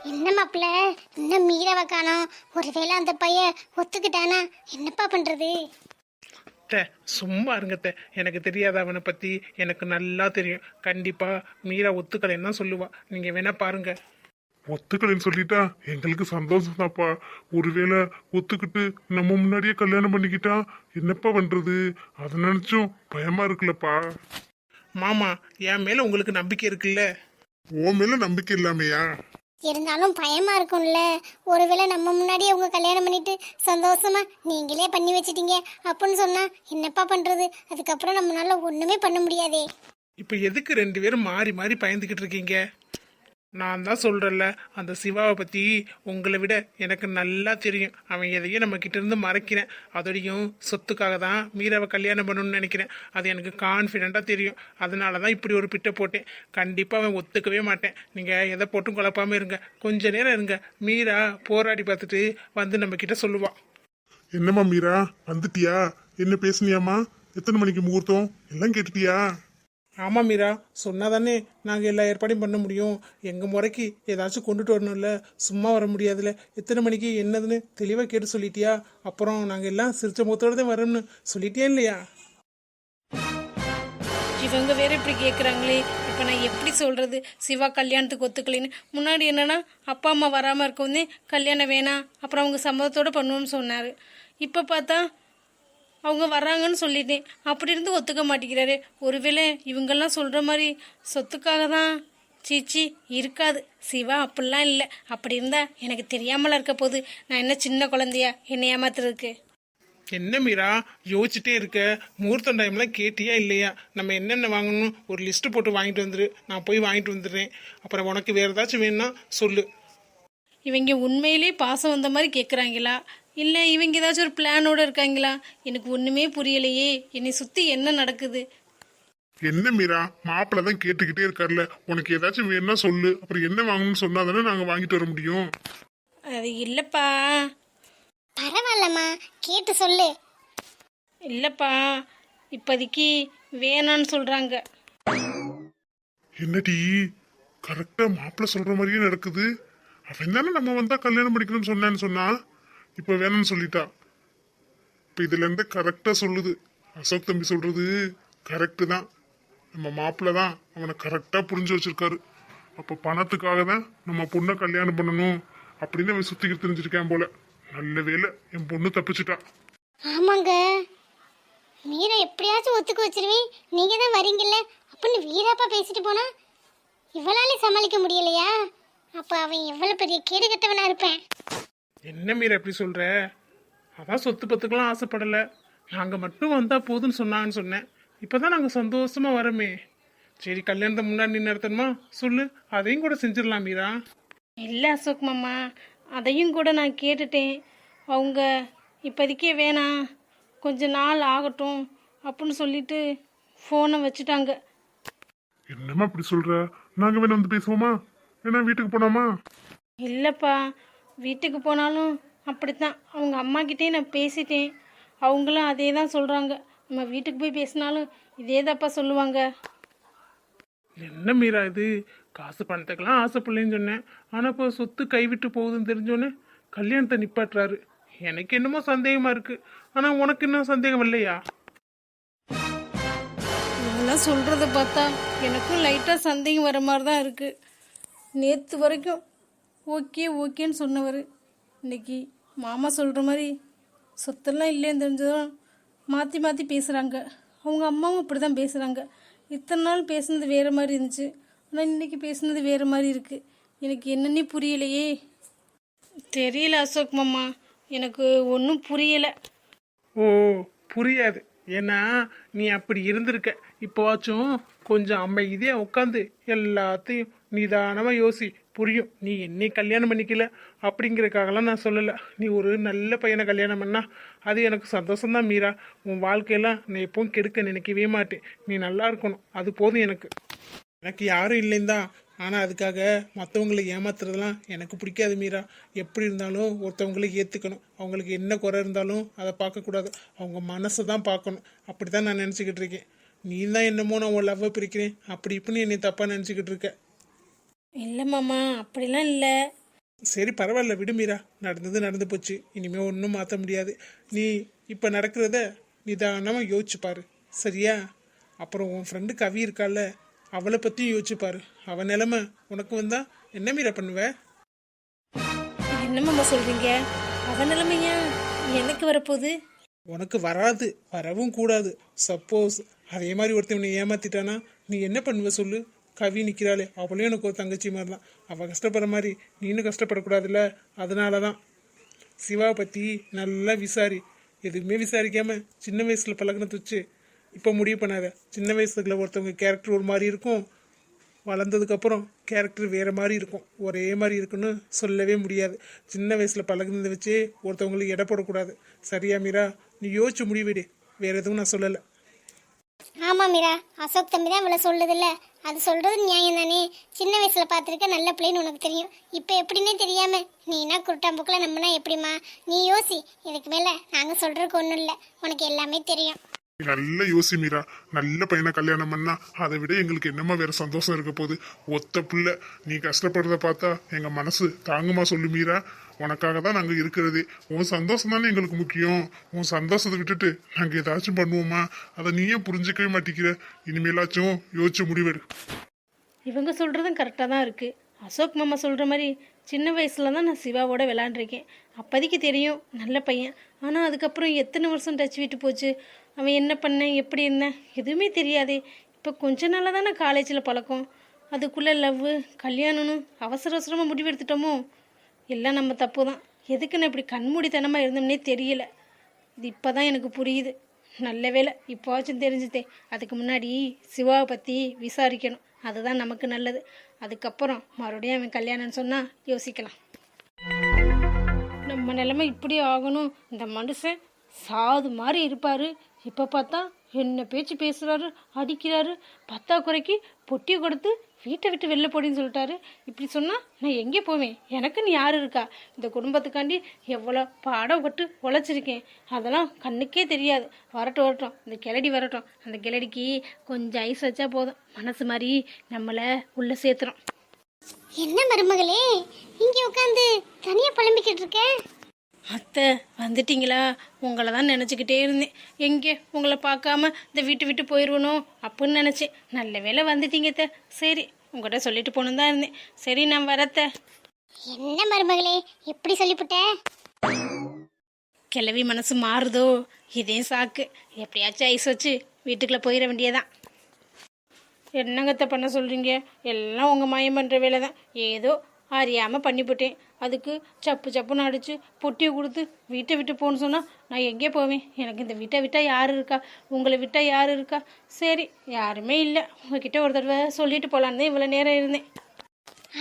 என்ன மாப்பிள்ள, இன்னும் மீறவ காணோம். ஒருவேளை அந்த பையன் ஒத்துக்கிட்டானா என்னப்பா பண்றது? அத்தை சும்மா இருங்கத்த. எனக்கு தெரியாத அவனை பற்றி எனக்கு நல்லா தெரியும். கண்டிப்பாக மீரா ஒத்துக்கலைன்னு தான் சொல்லுவா. நீங்கள் வேணா பாருங்க. ஒத்துக்கலைன்னு சொல்லிட்டா எங்களுக்கு சந்தோஷம் தான்ப்பா. ஒருவேளை ஒத்துக்கிட்டு நம்ம முன்னாடியே கல்யாணம் பண்ணிக்கிட்டா என்னப்பா பண்றது? அதை நினைச்சும் பயமா இருக்குல்லப்பா. மாமா, என் மேலே உங்களுக்கு நம்பிக்கை இருக்குல்ல? உன் மேல நம்பிக்கை இல்லாமையா? இருந்தாலும் பயமா இருக்கும்ல. ஒருவேளை நம்ம முன்னாடியே அவங்க கல்யாணம் பண்ணிட்டு சந்தோஷமா நீங்களே பண்ணி வச்சிட்டீங்க அப்படின்னு சொன்னா என்னப்பா பண்றது? அதுக்கப்புறம் நம்மளால ஒண்ணுமே பண்ண முடியாதே. இப்போ எதுக்கு ரெண்டு பேரும் மாறி மாறி பயந்துக்கிட்டு இருக்கீங்க? நான் தான் சொல்கிறேன்ல, அந்த சிவாவை பற்றி உங்களை விட எனக்கு நல்லா தெரியும். அவன் எதையும் நம்ம கிட்ட இருந்து மறைக்கிறேன். அதோடையும் சொத்துக்காக தான் மீராவை கல்யாணம் பண்ணணும்னு நினைக்கிறேன். அது எனக்கு கான்ஃபிடெண்ட்டாக தெரியும். அதனால தான் இப்படி ஒரு பிட்டை போட்டேன். கண்டிப்பாக அவன் ஒத்துக்கவே மாட்டேன். நீங்கள் எதை போட்டும் குழப்பாமல் இருங்க. கொஞ்ச நேரம் இருங்க. மீரா போராடி பார்த்துட்டு வந்து நம்ம கிட்ட சொல்லுவான். என்னம்மா மீரா, வந்துட்டியா? என்ன பேசுனியாமா? எத்தனை மணிக்கு முகூர்த்தம் எல்லாம் கேட்டுட்டியா? ஆமாம் மீரா, சொன்னால் தானே நாங்கள் எல்லா ஏற்பாடையும் பண்ண முடியும். எங்கள் முறைக்கு ஏதாச்சும் கொண்டுட்டு வரணும்ல, சும்மா வர முடியாதுல்ல. எத்தனை மணிக்கு என்னதுன்னு தெளிவாக கேட்டு சொல்லிட்டியா? அப்புறம் நாங்கள் எல்லாம் சிரிச்ச முகத்தோடு தான் வரணும்னு சொல்லிட்டியா இல்லையா? இவங்க வேற இப்படி கேட்குறாங்களே, இப்போ நான் எப்படி சொல்கிறது? சிவா கல்யாணத்துக்கு ஒத்துக்கலைன்னு. முன்னாடி என்னன்னா அப்பா அம்மா வராமல் இருக்கவுந்தே கல்யாணம் வேணாம், அப்புறம் அவங்க சம்மதத்தோடு பண்ணுவோம்னு சொன்னார். இப்போ பார்த்தா அவங்க வர்றாங்கன்னு சொல்லிட்டேன். அப்படி இருந்து ஒத்துக்க மாட்டேங்கிறாரு. ஒருவேளை இவங்கெல்லாம் சொல்கிற மாதிரி சொத்துக்காக தான்? சீச்சி, இருக்காது. சிவா அப்படிலாம் இல்லை. அப்படி இருந்தால் எனக்கு தெரியாமல் இருக்க போகுது. நான் என்ன சின்ன குழந்தையா என்னை ஏமாத்துறதுக்கு? என்ன மீரா யோசிச்சுட்டே இருக்க? முகூர்த்தம் டைம்லாம் கேட்டியா இல்லையா? நம்ம என்னென்ன வாங்கணும் ஒரு லிஸ்ட்டு போட்டு வாங்கிட்டு வந்துரு. நான் போய் வாங்கிட்டு வந்துடுறேன். அப்புறம் உனக்கு வேறு ஏதாச்சும் வேணும்னா சொல்லு. இவங்க உண்மையிலே பாசம் வந்த மாதிரி கேட்குறாங்களா, இல்லை இவங்க ஏதாச்சும் ஒரு பிளானோடு இருக்காங்களா? எனக்கு ஒன்றுமே புரியலையே. என்னை சுற்றி என்ன நடக்குது? என்ன மீரா, மாப்பிள்ள தான் கேட்டுக்கிட்டே இருக்கார்ல, உனக்கு ஏதாச்சும் வேணும்னா சொல்லு. அப்புறம் என்ன வாங்கணும்னு சொன்னா தானே நாங்க வாங்கிட்டு வர முடியும். அது இல்லைப்பா. பரவாயில்லம்மா, கேட்டு சொல்லு. இல்லைப்பா, இப்போதைக்கு வேணான்னு சொல்கிறாங்க. என்னடி, கரெக்டா மாப்பிள்ள சொல்ற மாதிரியே நடக்குது. அவன் தானே நம்ம வந்தா கல்யாணம் பண்ணிக்கணும்னு சொன்னான்னு சொன்னா, இப்ப வேணும்னு சொல்லிட்டா. இப்ப இதுல இருந்து கரெக்டா சொல்லுது. அசோக் தம்பி சொல்றது கரெக்டு தான். நம்ம மாப்பிள்ள தான் அவனை கரெக்டா புரிஞ்சு வச்சிருக்காரு. அப்ப பணத்துக்காக தான் நம்ம பொண்ணை கல்யாணம் பண்ணணும் அப்படின்னு அவன் சுத்திக்கிட்டு தெரிஞ்சிருக்கான் போல. நல்ல வேலை என் பொண்ணு தப்பிச்சுட்டா. ஆமாங்க, மீரா எப்படியாச்சும் ஒத்துக்க வச்சிருவேன், நீங்க தான் வரீங்கல்ல அப்படின்னு வீராப்பா பேசிட்டு போனா இவளாலே சமாளிக்க முடியலையா? அப்ப அவன் எவ்வளவு பெரிய கேடு கட்டவனா இருப்பேன். என்ன மீரா எப்படி சொல்கிற? அதான் சொத்து பத்துக்கெல்லாம் ஆசைப்படலை. நாங்கள் மட்டும் வந்தால் போதுன்னு சொன்னாங்கன்னு சொன்னேன். இப்போ தான் நாங்கள் சந்தோஷமாக வரோமே. சரி, கல்யாணத்தை முன்னாடி நீ நடத்தணுமா சொல்லு, அதையும் கூட செஞ்சிடலாம் மீரா. இல்லை அசோக் மாமா, அதையும் கூட நான் கேட்டுட்டேன். அவங்க இப்போதைக்கே வேணாம், கொஞ்ச நாள் ஆகட்டும் அப்படின்னு சொல்லிட்டு ஃபோனை வச்சுட்டாங்க. என்னம்மா இப்படி சொல்ற? நாங்க வேணா வந்து பேசுவோமா? வேணா வீட்டுக்கு போனாமா? இல்லைப்பா, வீட்டுக்கு போனாலும் அப்படித்தான். அவங்க அம்மாக்கிட்டே நான் பேசிட்டேன். அவங்களும் அதே தான் சொல்கிறாங்க. நம்ம வீட்டுக்கு போய் பேசினாலும் இதே தாப்பா சொல்லுவாங்க. என்ன மீரா இது? காசு பணத்துக்கெல்லாம் ஆசைப்படலைன்னு சொன்னேன். ஆனால் இப்போ சொத்து கைவிட்டு போகுதுன்னு தெரிஞ்சோன்னே கல்யாணத்தை நிப்பாட்டுறாரு. எனக்கு என்னமோ சந்தேகமாக இருக்குது. ஆனால் உனக்கு இன்னும் சந்தேகம் இல்லையா? இதெல்லாம் சொல்கிறத பார்த்தா எனக்கும் லைட்டாக சந்தேகம் வர மாதிரி தான் இருக்குது. நேற்று வரைக்கும் ஓகே ஓகேன்னு சொன்னவர், இன்னைக்கு மாமா சொல்கிற மாதிரி சொத்தெல்லாம் இல்லைன்னு தெரிஞ்சதும் மாற்றி மாற்றி பேசுகிறாங்க. அவங்க அம்மாவும் இப்படி தான் பேசுகிறாங்க. இத்தனை நாள் பேசுனது வேறு மாதிரி இருந்துச்சு, ஆனால் இன்றைக்கி பேசுனது வேறு மாதிரி இருக்குது. எனக்கு என்னன்னே புரியலையே. தெரியல அசோக் மாமா, எனக்கு ஒன்றும் புரியலை. ஓ, புரியாது. ஏன்னா நீ அப்படி இருந்திருக்க. இப்போவாச்சும் கொஞ்சம் அமைதியாக உட்காந்து எல்லாத்தையும் நிதானமாக யோசி, புரியும். நீ என்னை கல்யாணம் பண்ணிக்கல அப்படிங்கிறதுக்காகலாம் நான் சொல்லலை. நீ ஒரு நல்ல பையனை கல்யாணம் பண்ணா அது எனக்கு சந்தோஷம்தான் மீரா. உன் வாழ்க்கையெல்லாம் நான் எப்பவும் கெடுக்க நினைக்கவே மாட்டேன். நீ நல்லா இருக்கணும், அது போதும் எனக்கு. எனக்கு யாரும் இல்லைன்னு தான், ஆனால் அதுக்காக மற்றவங்களை ஏமாத்துறதுலாம் எனக்கு பிடிக்காது மீரா. எப்படி இருந்தாலும் ஒருத்தவங்களை ஏற்றுக்கணும். அவங்களுக்கு என்ன குறை இருந்தாலும் அதை பார்க்கக்கூடாது, அவங்க மனசை தான் பார்க்கணும். அப்படி தான் நான் நினச்சிக்கிட்டு இருக்கேன். நீ தான் என்னமோ நான் உன் லவ்வை பிரிக்கிறேன் அப்படி இப்படின்னு என்னை தப்பாக நினச்சிக்கிட்டு இருக்க. இல்லை மாமா, அப்படிலாம் இல்லை. சரி பரவாயில்ல விடு மீரா, நடந்தது நடந்து போச்சு, இனிமே ஒன்றும் மாற்ற முடியாது. நீ இப்போ நடக்கிறத நிதானமாக யோசிச்சு பாரு, சரியா? அப்புறம் உன் ஃப்ரெண்டு கவி இருக்கால, அவளை பற்றியும் யோசிச்சு பாரு. அவன் நிலைமை உனக்கு வந்தா என்ன மீரா பண்ணுவ? என்ன மாமா சொல்கிறீங்க? அவன் நிலைமையா எனக்கு வரப்போகுது? உனக்கு வராது, வரவும் கூடாது. சப்போஸ் அதே மாதிரி ஒருத்தவனை ஏமாத்திட்டானா நீ என்ன பண்ணுவ சொல்லு? கவி நிற்கிறாளே, அவளையும் எனக்கு ஒரு தங்கச்சி மாதிரி தான். அவள் கஷ்டப்படுற மாதிரி நீனும் கஷ்டப்படக்கூடாதுல்ல. அதனால தான் சிவாவை பற்றி நல்லா விசாரி. எதுவுமே விசாரிக்காம சின்ன வயசில் பழகினது வச்சு இப்போ முடிவு பண்ணாத. சின்ன வயசுல ஒருத்தவங்க கேரக்டர் ஒரு மாதிரி இருக்கும், வளர்ந்ததுக்கப்புறம் கேரக்டர் வேறு மாதிரி இருக்கும். ஒரே மாதிரி இருக்குன்னு சொல்லவே முடியாது. சின்ன வயசில் பழகுனதை வச்சு ஒருத்தவங்களுக்கு எடை போடக்கூடாது. சரியா மீரா? நீ யோசிச்சு முடிவிடு, வேறு எதுவும் நான் சொல்லலை. ஆமாம் மீரா, அசோக் தம்பி தான் இவ்வளோ சொல்லுதில்ல, அது சொல்கிறது நியாயம் தானே. சின்ன வயசில் பார்த்துருக்க நல்ல பிள்ளைன்னு உனக்கு தெரியும். இப்போ எப்படின்னே தெரியாமல் நீனா குருட்டாம்புக்கில் நம்பினா எப்படிம்மா? நீ யோசி. இதுக்கு மேலே நாங்கள் சொல்கிறதுக்கு ஒன்றும் இல்லை, உனக்கு எல்லாமே தெரியும். நீ நல்ல யோசி மீரா. நல்ல பையனை கல்யாணம் பண்ணா அதை விட எங்களுக்கு என்னமா வேற சந்தோஷம் இருக்க போகுது? ஒத்த பிள்ளை நீ கஷ்டப்படுறத பார்த்தா எங்க மனசு தாங்குமா சொல்லு மீரா? உனக்காக தான் நாங்க இருக்கிறது. உன் சந்தோஷம் தானே எங்களுக்கு முக்கியம். உன் சந்தோஷத்தை விட்டுட்டு நாங்க ஏதாச்சும் பண்ணுவோமா? அதை நீயே புரிஞ்சுக்கவே மாட்டேங்கிற. இனிமேலாச்சும் யோசிச்சு முடிவெடு. இவங்க சொல்கிறதும் கரெக்டாக தான் இருக்குது. அசோக் மாமா சொல்கிற மாதிரி சின்ன வயசில் தான் நான் சிவாவோட விளாண்டுருக்கேன். அப்போதைக்கு தெரியும் நல்ல பையன். ஆனால் அதுக்கப்புறம் எத்தனை வருஷம் டச் விட்டு போச்சு. அவன் என்ன பண்ண எப்படி என்ன எதுவுமே தெரியாதே. இப்போ கொஞ்ச நாளாக தானே காலேஜில் பழக்கம், அதுக்குள்ளே லவ்வு கல்யாணம்னு அவசர அவசரமாக முடிவெடுத்துட்டோமோ? எல்லாம் நம்ம தப்பு தான். எதுக்குன்னு இப்படி கண்மூடித்தனமாக இருந்தோம்னே தெரியல. இது இப்போ தான் எனக்கு புரியுது. நல்ல வேலை இப்போவாச்சும் தெரிஞ்சுதே. அதுக்கு முன்னாடி சிவாவை பற்றி விசாரிக்கணும், அதுதான் நமக்கு நல்லது. அதுக்கப்புறம் மறுபடியும் அவன் கல்யாணம்னு சொன்னால் யோசிக்கலாம். நம்ம நிலைமை இப்படி ஆகணும். இந்த மனுஷன் சாது மாதிரி இருப்பார். இப்போ பார்த்தா என்ன பேச்சு பேசுகிறாரு, அடிக்கிறாரு. பத்தாக்குறைக்கு பொட்டியை கொடுத்து வீட்டை விட்டு வெளில போடின்னு சொல்லிட்டாரு. இப்படி சொன்னால் நான் எங்கே போவேன்? எனக்குன்னு யார் இருக்கா? இந்த குடும்பத்துக்காண்டி எவ்வளோ பாடப்பட்டு உழைச்சிருக்கேன், அதெல்லாம் கண்ணுக்கே தெரியாது. வரட்டும் வரட்டும், இந்த கிளடி வரட்டும். அந்த கிளடிக்கு கொஞ்சம் ஐஸ் வச்சா போதும், மனசு மாதிரி நம்மளை உள்ளே சேர்த்துறோம். என்ன மருமகளே இங்கே உட்காந்து தனியாக புலம்பிக்கிட்டு இருக்க? அத்தை வந்துட்டீங்களா? உங்களை தான் நினச்சிக்கிட்டே இருந்தேன். எங்கே உங்களை பார்க்காம இந்த வீட்டு விட்டு போயிடுவனோ அப்படின்னு நினச்சேன். நல்ல வேளை வந்துட்டீங்க அத்தை. சரி, உங்கள்கிட்ட சொல்லிட்டு போகணும் தான் இருந்தேன். சரி நான் வரத்த. என்ன மருமகளே எப்படி சொல்லிவிட்ட? கிளவி மனசு மாறுதோ? இதே சாக்கு. எப்படியாச்சும் ஐஸ் வச்சு வீட்டுக்குள்ளே போயிட வேண்டியதான். என்னங்கத்தை பண்ண சொல்கிறீங்க? எல்லாம் உங்கள் மாயம் பண்ணுற வேலை தான். ஏதோ அறியாமல் பண்ணிவிட்டேன். அதுக்கு சப்பு சப்புன்னு அடித்து பொட்டியை கொடுத்து வீட்டை விட்டு போகணுன்னு சொன்னால் நான் எங்கே போவேன்? எனக்கு இந்த வீட்டை விட்டால் யார் இருக்கா? உங்களை விட்டால் யார் இருக்கா? சரி, யாருமே இல்லை. உங்ககிட்ட ஒரு தடவை சொல்லிட்டு போகலான்னு தான் இவ்வளோ நேரம் இருந்தேன்.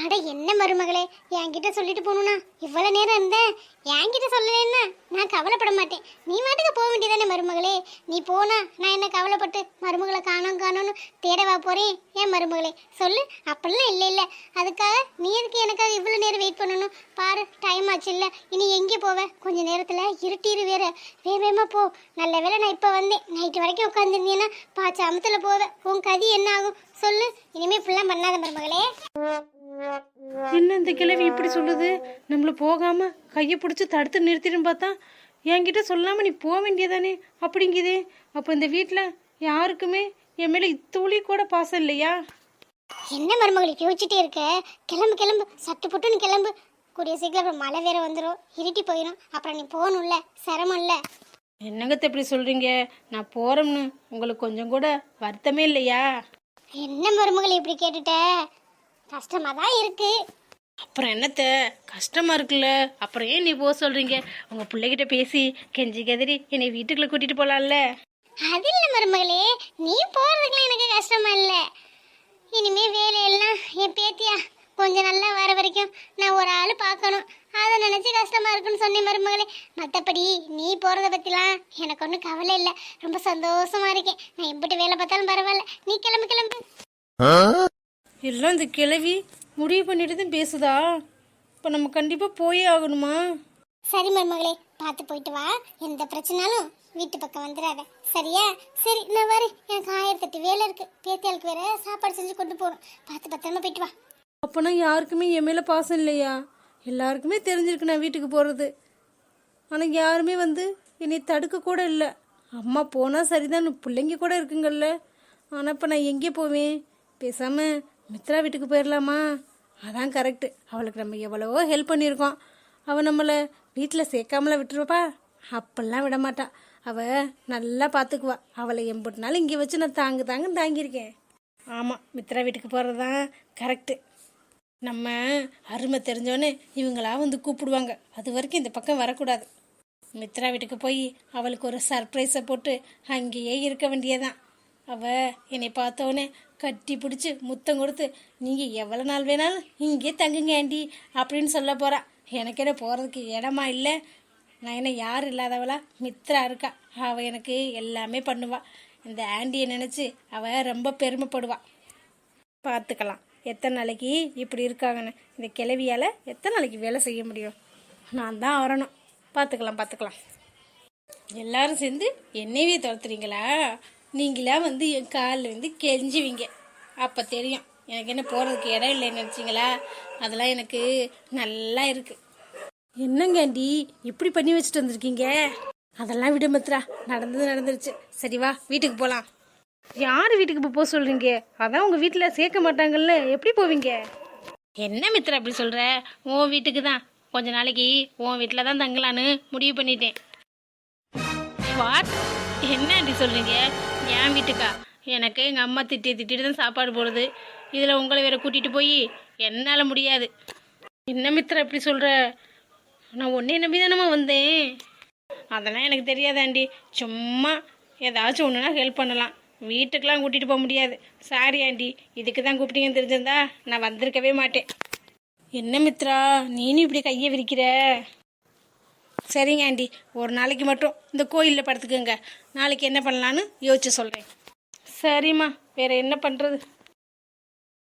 அட என்ன மருமகளே, என்கிட்ட சொல்லிட்டு போகணும்னா இவ்வளோ நேரம் இருந்தேன். என்கிட்ட சொல்லலைன்னா நான் கவலைப்பட மாட்டேன். நீ வாட்டுக்கு போக வேண்டியதானே மருமகளே. நீ போனா நான் என்ன கவலைப்பட்டு மருமகளை காணோன்னு தேடவா போகிறேன்? ஏன் மருமகளே சொல்லு. அப்படிலாம் இல்லை இல்லை, அதுக்காக நீ எதுக்கு எனக்காக இவ்வளோ நேரம் வெயிட் பண்ணணும்? பாரு டைம் ஆச்சு இல்லை, இனி எங்கே போவேன்? கொஞ்சம் நேரத்தில் இருட்டிரு வேற. வேகமாக போ. நல்ல வேளை நான் இப்போ வந்தேன். நைட்டு வரைக்கும் உட்காந்துருந்தீங்கன்னா பாய்ச்ச அமத்தில் போவேன். உன் கதி என்ன ஆகும் சொல்லு. இனிமேல் ஃபுல்லாக பண்ணாத மருமகளே. என்ன இந்த கிழவி இப்படி சொல்லுது? நம்மளை போகாமல் கையை பிடிச்சி தடுத்து நிறுத்திடும் பார்த்தா என்கிட்ட சொல்லாமல் நீ போக வேண்டியதானே அப்படிங்குதே. அப்போ இந்த வீட்டில் யாருக்குமே என் மேலே இத்துளி கூட பாசம் இல்லையா? என்ன மருமகளுக்கு யோசிச்சுட்டே இருக்க? கிளம்பு கிளம்பு, சட்டு புட்டுன்னு கிளம்பு. கூடிய சீக்கிரம் அப்புறம் மழை வேற வந்துடும், இருட்டி போயிடும். அப்புறம் நீ போகணும்ல, சிரமம் இல்லை. என்னங்கத்தை இப்படி சொல்கிறீங்க? நான் போகிறோம்னு உங்களுக்கு கொஞ்சம் கூட வருத்தமே இல்லையா? என்ன மருமகள் இப்படி கேட்டுட்ட? கஷ்டமாக தான் இருக்கு. அப்புறம் என்னத்த கஷ்டமாக இருக்குல்ல, அப்புறம் ஏன் நீ போக சொல்கிறீங்க? உங்கள் பிள்ளைகிட்ட பேசி கெஞ்சி கதறி என்னை வீட்டுக்குள்ளே கூட்டிகிட்டு போகலாம்ல? அது இல்லை மருமகளே, நீ போகிறதுக்குலாம் எனக்கு கஷ்டமா இல்லை. இனிமே வேலையெல்லாம் என் பேத்தியா கொஞ்சம் நல்லா வர வரைக்கும் நான் ஒரு ஆள் பார்க்கணும். அதை நினச்சி கஷ்டமாக இருக்குன்னு சொன்னேன் மருமகளே. மற்றபடி நீ போகிறத பற்றிலாம் எனக்கு ஒன்றும் கவலை இல்லை. ரொம்ப சந்தோஷமாக இருக்கேன். நான் எப்படி வேலை பார்த்தாலும் பரவாயில்ல. நீ கிளம்பு கிளம்பு. எல்லாம் இந்த கிழவி முடிவு பண்ணிட்டு தான் பேசுதா? இப்போ நம்ம கண்டிப்பாக போயே ஆகணுமா? சரி மருமகளே, பார்த்து போயிட்டு வா. எந்த பிரச்சனாலும் வீட்டு பக்கம் வந்துடாத, சரியா? சரி நான் வரேன். எனக்கு 1008 வேலை இருக்கு. பேத்தியாளுக்கு வேற சாப்பாடு செஞ்சு கொண்டு போகணும். பார்த்து பத்திரமா போயிட்டு வா. அப்போனா யாருக்குமே என் மேலே பாசம் இல்லையா? எல்லாருக்குமே தெரிஞ்சிருக்கு நான் வீட்டுக்கு போகிறது. ஆனால் யாருமே வந்து என்னை தடுக்க கூட இல்லை. அம்மா போனால் சரிதான், பிள்ளைங்க கூட இருக்குங்கள்ல. ஆனால் இப்போ நான் எங்கே போவேன்? பேசாமல் மித்ரா வீட்டுக்கு போயிடலாமா? அதான் கரெக்டு. அவளுக்கு நம்ம எவ்வளவோ ஹெல்ப் பண்ணியிருக்கோம். அவள் நம்மளை வீட்டில் சேர்க்காமல விட்டுருப்பா? அப்பெல்லாம் விட மாட்டா. அவள் நல்லா பார்த்துக்குவா. அவளை எம்பிட்டுனாலும் இங்கே வச்சு நான் தாங்குன்னு தாங்கியிருக்கேன். ஆமாம், மித்ரா வீட்டுக்கு போகிறது தான் கரெக்டு. நம்ம அருமை தெரிஞ்சோன்னே இவங்களா வந்து கூப்பிடுவாங்க. அது வரைக்கும் இந்த பக்கம் வரக்கூடாது. மித்ரா வீட்டுக்கு போய் அவளுக்கு ஒரு சர்ப்ரைஸை போட்டு அங்கேயே இருக்க வேண்டியதான். அவள் என்னை பார்த்தோன்னே கட்டி பிடிச்சி முத்தம் கொடுத்து, நீங்கள் எவ்வளோ நாள் வேணாலும் இங்கே தங்குங்க ஆண்டி அப்படின்னு சொல்ல போகிறா. எனக்கு என்ன போகிறதுக்கு இடமா இல்லை? நான் என்ன யார் இல்லாதவளா? மித்ரா இருக்கா, அவள் எனக்கு எல்லாமே பண்ணுவாள். இந்த ஆண்டியை நினச்சி அவள் ரொம்ப பெருமைப்படுவாள். பார்த்துக்கலாம் எத்தனை நாளைக்கு இப்படி இருக்காங்கன்னு. இந்த கிளவியால் எத்தனை நாளைக்கு வேலை செய்ய முடியும்? நான் தான் வரணும். பார்த்துக்கலாம். எல்லாரும் சேர்ந்து என்னையவே துரத்துறீங்களா? நீங்களா வந்து என் காலில் வந்து கெஞ்சுவீங்க. அப்போ தெரியும் எனக்கு என்ன போகிறதுக்கு இடம் இல்லைன்னு நினச்சிங்களா? அதெல்லாம் எனக்கு நல்லா இருக்குது. என்னங்க ஆண்டி இப்படி பண்ணி வச்சுட்டு வந்திருக்கீங்க? அதெல்லாம் விட மித்ரா, நடந்துருச்சு. சரி வா வீட்டுக்கு போகலாம். யார் வீட்டுக்கு இப்போ போக சொல்கிறீங்க? அதான் உங்கள் வீட்டில் சேர்க்க மாட்டாங்கல்ல, எப்படி போவீங்க? என்ன மித்ரா அப்படி சொல்கிற? உன் வீட்டுக்கு தான். கொஞ்ச நாளைக்கு உன் வீட்டில் தான் தங்கலான்னு முடிவு பண்ணிட்டேன். வாட்? என்ன அப்படி சொல்கிறீங்க? என் வீட்டுக்கா? எனக்கு எங்கள் அம்மா திட்டிட்டு தான் சாப்பாடு போடுது. இதில் உங்களை வேற கூட்டிகிட்டு போய் என்னால் முடியாது. என்ன மித்ரா இப்படி சொல்கிற? நான் ஒன்றே நம்பி தானம்மா வந்தேன். அதெல்லாம் எனக்கு தெரியாதாண்டி. சும்மா ஏதாச்சும் ஒன்றுனா ஹெல்ப் பண்ணலாம். வீட்டுக்கெலாம் கூட்டிகிட்டு போக முடியாது. சாரி ஆண்டி, இதுக்கு தான் கூப்பிட்டீங்கன்னு தெரிஞ்சிருந்தா நான் வந்திருக்கவே மாட்டேன். என்ன மித்ரா நீனும் இப்படி கையை விரிக்கிற? சரிங்க ஆண்டி, ஒரு நாளைக்கு மட்டும் இந்த கோயிலில் படுத்துக்குங்க. நாளைக்கு என்ன பண்ணலான்னு யோசிச்சு சொல்கிறேன். சரிம்மா, வேறு என்ன பண்ணுறது?